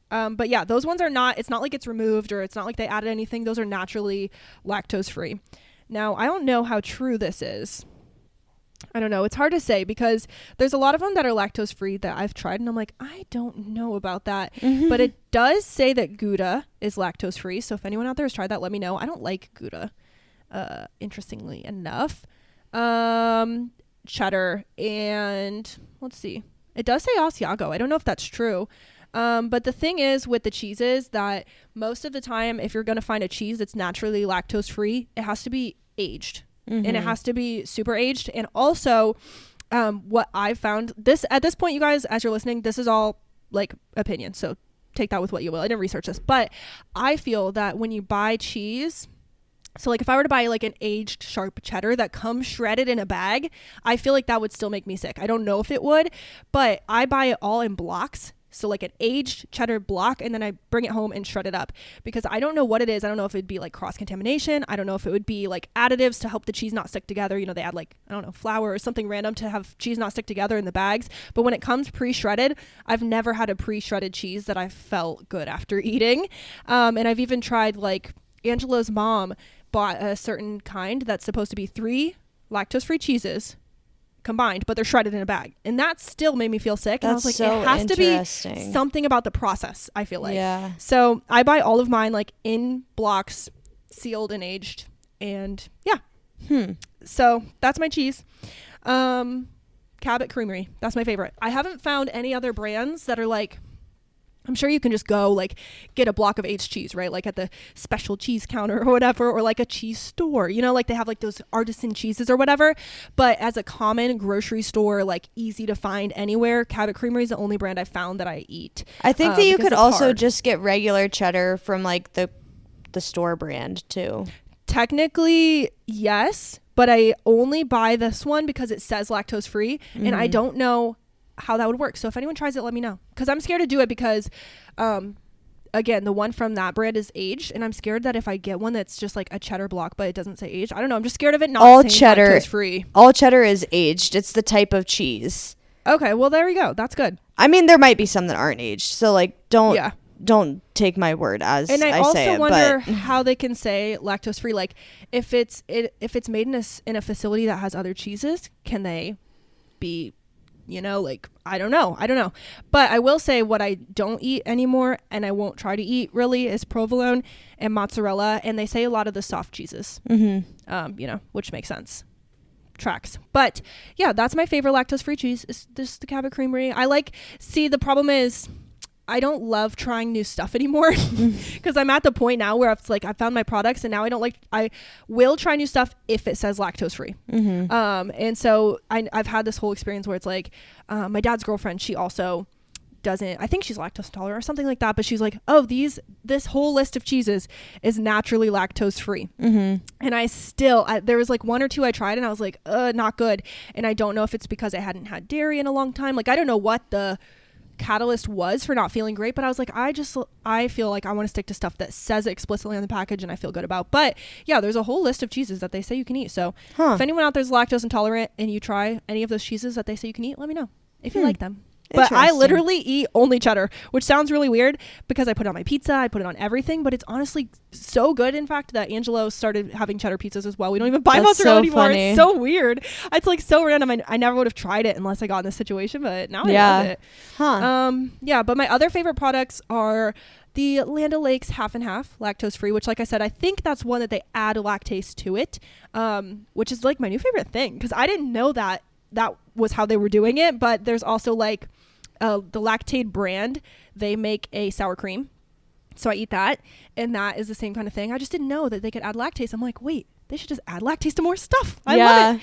But yeah, those ones are not, it's not like it's removed or it's not like they added anything. Those are naturally lactose free. Now, I don't know how true this is. I don't know. It's hard to say, because there's a lot of them that are lactose free that I've tried and I'm like, I don't know about that. Mm-hmm. But it does say that Gouda is lactose free. So if anyone out there has tried that, let me know. I don't like Gouda, interestingly enough. Cheddar, and let's see. It does say Asiago. I don't know if that's true. But the thing is with the cheeses, that most of the time, if you're going to find a cheese that's naturally lactose free, it has to be aged. Mm-hmm. And it has to be super aged. And also, what I found, this at this point, you guys, as you're listening, this is all like opinion. So take that with what you will. I didn't research this, but I feel that when you buy cheese, so like if I were to buy like an aged sharp cheddar that comes shredded in a bag, I feel like that would still make me sick. I don't know if it would, but I buy it all in blocks. So like an aged cheddar block, and then I bring it home and shred it up, because I don't know what it is. I don't know if it'd be like cross-contamination. I don't know if it would be like additives to help the cheese not stick together. You know, they add like, I don't know, flour or something random to have cheese not stick together in the bags. But when it comes pre-shredded, I've never had a pre-shredded cheese that I felt good after eating. And I've even tried, like, Angela's mom bought a certain kind that's supposed to be 3 lactose-free cheeses combined, but they're shredded in a bag, and that still made me feel sick. And I was like, so it has to be something about the process, I feel like. Yeah. So I buy all of mine like in blocks, sealed and aged, and yeah. So that's my cheese. Cabot Creamery, that's my favorite. I haven't found any other brands that are like, I'm sure you can just go like get a block of aged cheese, right? Like at the special cheese counter or whatever, or like a cheese store, you know, like they have like those artisan cheeses or whatever. But as a common grocery store, like easy to find anywhere, Cabot Creamery is the only brand I found that I eat. I think that you could also just get regular cheddar from like the store brand too. Technically, yes, but I only buy this one because it says lactose free, and I don't know how that would work. So if anyone tries it, let me know, because I'm scared to do it, because again, the one from that brand is aged, and I'm scared that if I get one that's just like a cheddar block but it doesn't say aged, I don't know, I'm just scared of it not saying lactose free. All cheddar is aged. It's the type of cheese. Okay, well there we go. That's good. I mean, there might be some that aren't aged, so like don't take my word as I say it. And I also wonder how they can say lactose free. Like if it's made in a facility that has other cheeses, can they be, you know, like, I don't know. But I will say what I don't eat anymore, and I won't try to eat really, is provolone and mozzarella. And they say a lot of the soft cheeses, you know, which makes sense. Tracks. But yeah, that's my favorite lactose-free cheese, is this the Cabot Creamery. The problem is I don't love trying new stuff anymore, because I'm at the point now where it's like I found my products, and now I will try new stuff if it says lactose free. And so I've had this whole experience where it's like my dad's girlfriend, she also doesn't, I think she's lactose intolerant or something like that, but she's like, oh, this whole list of cheeses is naturally lactose free. And there was like 1 or 2 I tried, and I was like, not good. And I don't know if it's because I hadn't had dairy in a long time. Like, I don't know what the catalyst was for not feeling great, but I was like, I feel like I want to stick to stuff that says it explicitly on the package and I feel good about. But yeah, there's a whole list of cheeses that they say you can eat. So if anyone out there is lactose intolerant and you try any of those cheeses that they say you can eat, let me know if you like them. But I literally eat only cheddar, which sounds really weird because I put it on my pizza, I put it on everything, but it's honestly so good, in fact, that Angelo started having cheddar pizzas as well. We don't even buy mozzarella anymore. Funny. It's so weird. It's like so random. I never would have tried it unless I got in this situation, but now I love it. But my other favorite products are the Land O'Lakes half and half lactose free, which, like I said, I think that's one that they add lactase to it, which is like my new favorite thing because I didn't know that was how they were doing it. But there's also like the Lactaid brand, they make a sour cream, so I eat that, and that is the same kind of thing. I just didn't know that they could add lactase. I'm like, wait, they should just add lactase to more stuff. I love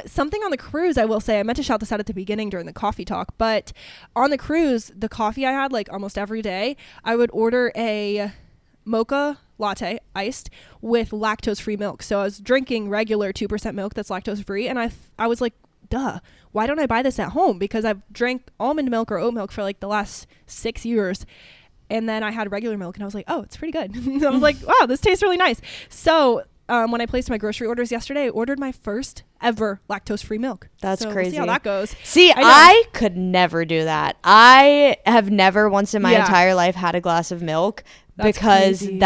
it. Something on the cruise, I will say, I meant to shout this out at the beginning during the coffee talk, but on the cruise, the coffee I had like almost every day, I would order a mocha latte iced with lactose free milk. So I was drinking regular 2% milk that's lactose free, and I was like, duh, why don't I buy this at home? Because I've drank almond milk or oat milk for like the last 6 years. And then I had regular milk and I was like, oh, it's pretty good. I was like, wow, this tastes really nice. So when I placed my grocery orders yesterday, I ordered my first ever lactose free milk. That's crazy. We'll see how that goes. See, I could never do that. I have never once in my entire life had a glass of milk. That's because crazy.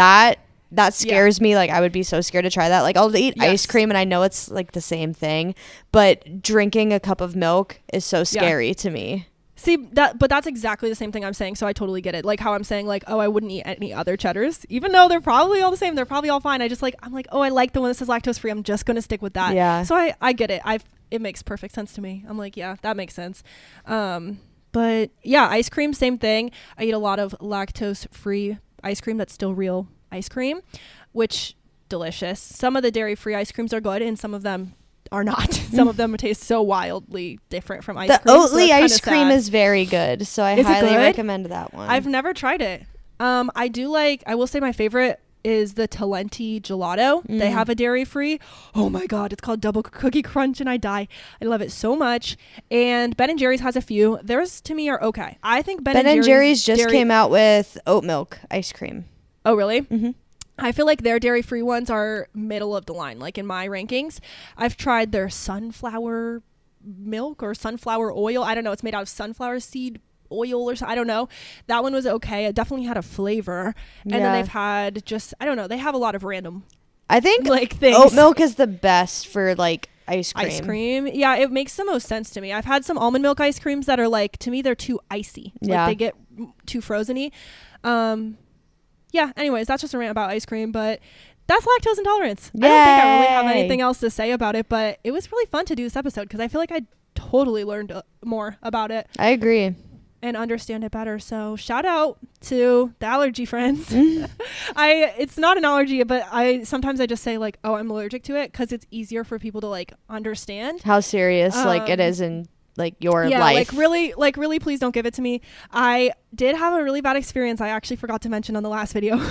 That scares me. Like, I would be so scared to try that. Like, I'll eat ice cream and I know it's like the same thing, but drinking a cup of milk is so scary to me. See, but that's exactly the same thing I'm saying. So I totally get it. Like how I'm saying like, oh, I wouldn't eat any other cheddars, even though they're probably all the same. They're probably all fine. I'm like, oh, I like the one that says lactose free. I'm just going to stick with that. Yeah. So I get it. It makes perfect sense to me. I'm like, yeah, that makes sense. But yeah, ice cream, same thing. I eat a lot of lactose free ice cream that's still real ice cream, which delicious. Some of the dairy free ice creams are good and some of them are not. Some of them taste so wildly different from ice cream. The Oatly ice cream is very good, so I highly recommend that one. I've never tried it. I will say my favorite is the Talenti gelato. They have a dairy free. Oh my god, it's called Double Cookie Crunch and I die. I love it so much. And Ben & Jerry's has a few. Theirs to me are okay. I think Ben & Jerry's just came out with oat milk ice cream. Oh really? Mm-hmm. I feel like their dairy free ones are middle of the line, like in my rankings. I've tried their sunflower milk or sunflower oil. I don't know. It's made out of sunflower seed oil or something. I don't know. That one was okay. It definitely had a flavor. And then they've had I don't know. They have a lot of random I think like things. Oat milk is the best for like ice cream. Ice cream. Yeah, it makes the most sense to me. I've had some almond milk ice creams that are like, to me, they're too icy. Like they get too frozen-y. Yeah, anyways, that's just a rant about ice cream, but that's lactose intolerance. Yay. I don't think I really have anything else to say about it, but it was really fun to do this episode because I feel like I totally learned more about it. I agree. And understand it better. So shout out to the allergy friends. It's not an allergy, but sometimes I just say like, oh, I'm allergic to it because it's easier for people to like understand how serious like it is in like your life. like really please don't give it to me. I did have a really bad experience I actually forgot to mention on the last video.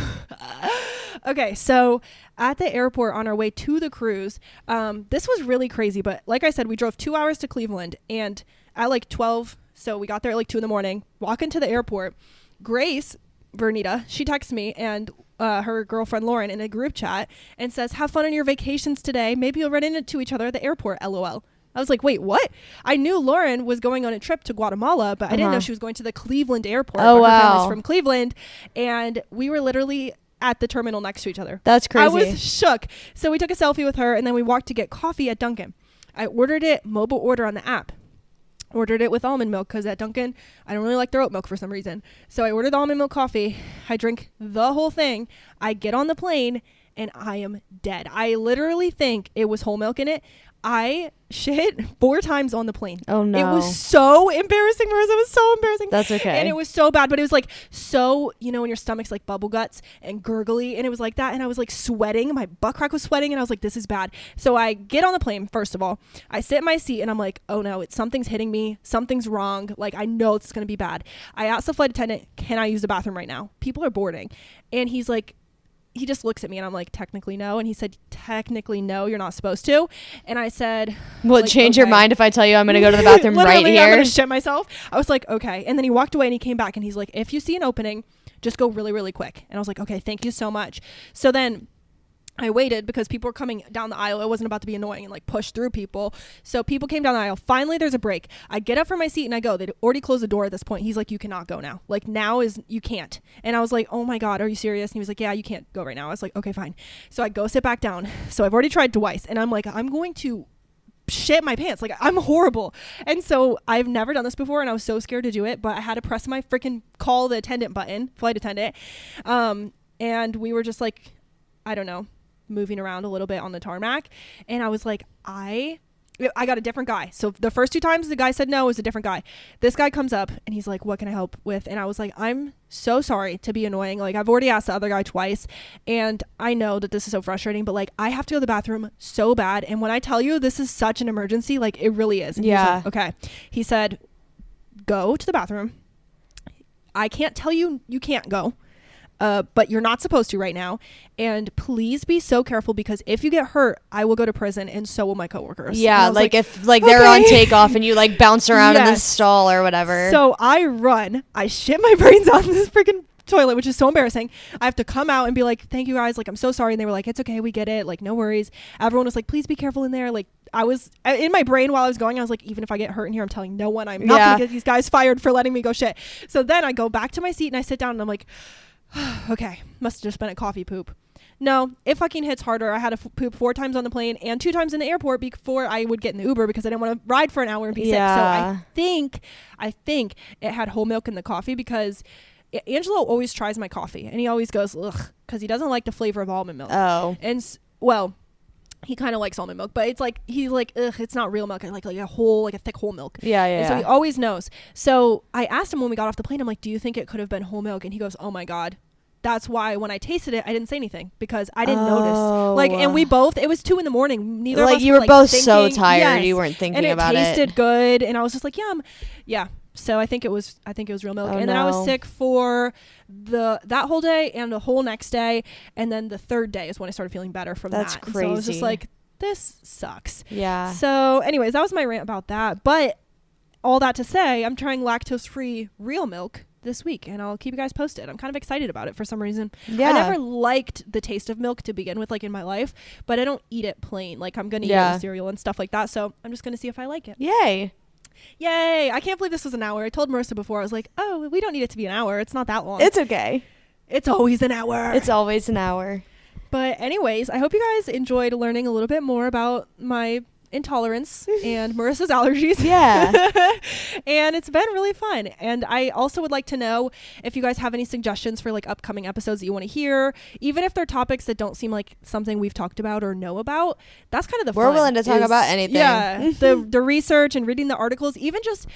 Okay, so at the airport on our way to the cruise, this was really crazy, but like I said, we drove 2 hours to Cleveland and at like 12, so we got there at like 2 a.m, walk into the airport. Grace Vernita, she texts me and her girlfriend Lauren in a group chat and says, have fun on your vacations today, maybe you'll run into each other at the airport, LOL. I was like, wait, what? I knew Lauren was going on a trip to Guatemala, but I didn't know she was going to the Cleveland airport. Oh, wow. Her family's from Cleveland. And we were literally at the terminal next to each other. That's crazy. I was shook. So we took a selfie with her, and then we walked to get coffee at Dunkin'. I ordered it mobile order on the app. Ordered it with almond milk because at Dunkin', I don't really like their oat milk for some reason. So I ordered the almond milk coffee. I drink the whole thing. I get on the plane, and I am dead. I literally think it was whole milk in it. I shit 4 times on the plane. Oh no. It was so embarrassing, Marissa. It was so embarrassing. That's okay. And it was so bad, but it was like so, when your stomach's like bubble guts and gurgly, and it was like that, and I was like sweating. My butt crack was sweating, and I was like, this is bad. So I get on the plane, first of all. I sit in my seat, and I'm like, oh no, something's hitting me. Something's wrong. Like, I know it's going to be bad. I asked the flight attendant, can I use the bathroom right now? People are boarding. And he's like, he just looks at me and I'm like, technically no. And he said, technically no, you're not supposed to. And I said, will it change your mind if I tell you I'm going to go to the bathroom right here? I'm going to shit myself. I was like, okay. And then he walked away and he came back and he's like, if you see an opening, just go really, really quick. And I was like, okay, thank you so much. So then I waited because people were coming down the aisle. It wasn't about to be annoying and like push through people. So people came down the aisle. Finally, there's a break. I get up from my seat and I go. They'd already closed the door at this point. He's like, you cannot go now. Like now is, you can't. And I was like, oh my God, are you serious? And he was like, yeah, you can't go right now. I was like, okay, fine. So I go sit back down. So I've already tried twice and I'm like, I'm going to shit my pants. Like I'm horrible. And so I've never done this before and I was so scared to do it, but I had to press my freaking call the attendant button, flight attendant. And we were just like, I don't know, moving around a little bit on the tarmac, and I was like, I got a different guy. So the first 2 times the guy said no, it was a different guy. This guy comes up and he's like, what can I help with? And I was like, I'm so sorry to be annoying. Like I've already asked the other guy twice and I know that this is so frustrating, but like I have to go to the bathroom so bad. And when I tell you this is such an emergency, like it really is. And yeah. Like, okay. He said, go to the bathroom. I can't tell you you can't go. But you're not supposed to right now. And please be so careful because if you get hurt, I will go to prison and so will my coworkers. Yeah, like if like they're on takeoff and you like bounce around in this stall or whatever. So I run. I shit my brains out in this freaking toilet, which is so embarrassing. I have to come out and be like, thank you guys. Like, I'm so sorry. And they were like, it's okay. We get it. Like, no worries. Everyone was like, please be careful in there. Like, I was in my brain while I was going, I was like, even if I get hurt in here, I'm telling no one. I'm not going to get these guys fired for letting me go shit. So then I go back to my seat and I sit down and I'm like, okay, must have just been a coffee poop. No, it fucking hits harder. I had to poop 4 times on the plane and 2 times in the airport before I would get in the Uber because I didn't want to ride for an hour and be sick. So I think it had whole milk in the coffee because Angelo always tries my coffee and he always goes, ugh, because he doesn't like the flavor of almond milk. Oh. And well, he kind of likes almond milk, but it's like, he's like, ugh, it's not real milk. I like a thick whole milk. Yeah. And so he always knows. So I asked him when we got off the plane, I'm like, do you think it could have been whole milk? And he goes, oh my God. That's why when I tasted it, I didn't say anything because I didn't notice. Like, and we both, it was 2 a.m. Neither of us you were both thinking, so tired. Yes. You weren't thinking about it. And it tasted good. And I was just like, yum. Yeah. So I think it was real milk. And then I was sick for that whole day and the whole next day. And then the 3rd day is when I started feeling better from that. That's crazy. So I was just like, this sucks. Yeah. So anyways, that was my rant about that. But all that to say, I'm trying lactose-free real milk this week and I'll keep you guys posted. I'm kind of excited about it for some reason. I never liked the taste of milk to begin with, like in my life, but I don't eat it plain. Like I'm gonna eat it with cereal and stuff like that, so I'm just gonna see if I like it. Yay. I can't believe this was an hour. I told Marissa before, I was like, oh, we don't need it to be an hour. It's not that long. It's okay. It's always an hour. It's always an hour. But anyways, I hope you guys enjoyed learning a little bit more about my intolerance and Marissa's allergies. Yeah. And it's been really fun. And I also would like to know if you guys have any suggestions for like upcoming episodes that you want to hear, even if they're topics that don't seem like something we've talked about or know about. That's kind of the fun. We're willing to talk about anything. Yeah. the research and reading the articles, even just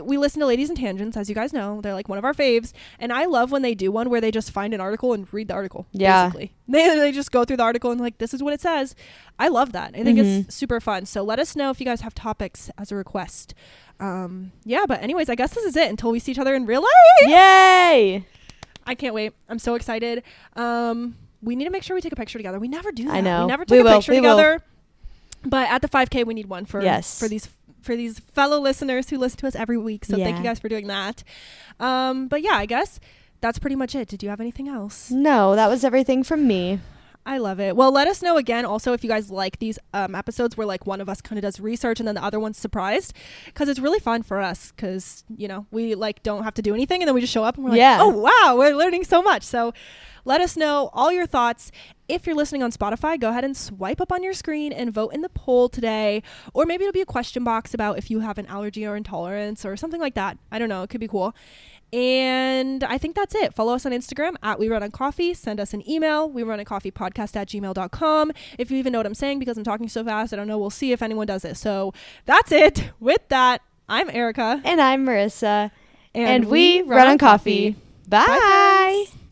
we listen to Ladies and Tangents, as you guys know. They're like one of our faves. And I love when they do one where they just find an article and read the article. Yeah. Basically. They just go through the article and like, this is what it says. I love that. I think it's super fun. So let us know if you guys have topics as a request. But anyways, I guess this is it until we see each other in real life. Yay! I can't wait. I'm so excited. We need to make sure we take a picture together. We never do that. I know. We never take a picture together. But at the 5K, we need one for these fellow listeners who listen to us every week. So thank you guys for doing that. But yeah, I guess that's pretty much it. Did you have anything else? No, that was everything from me. I love it. Well, let us know again also if you guys like these episodes where like one of us kind of does research and then the other one's surprised, because it's really fun for us because, you know, we like don't have to do anything and then we just show up and we're like, oh, wow, we're learning so much. So let us know all your thoughts. If you're listening on Spotify, go ahead and swipe up on your screen and vote in the poll today. Or maybe it'll be a question box about if you have an allergy or intolerance or something like that. I don't know. It could be cool. And I think that's it. Follow us on Instagram at We Run on Coffee. Send us an email, werunoncoffeepodcast@gmail.com. If you even know what I'm saying, because I'm talking so fast, I don't know. We'll see if anyone does it. So that's it. With that, I'm Arika. And I'm Marissa. And we run on coffee. Bye. Bye, friends.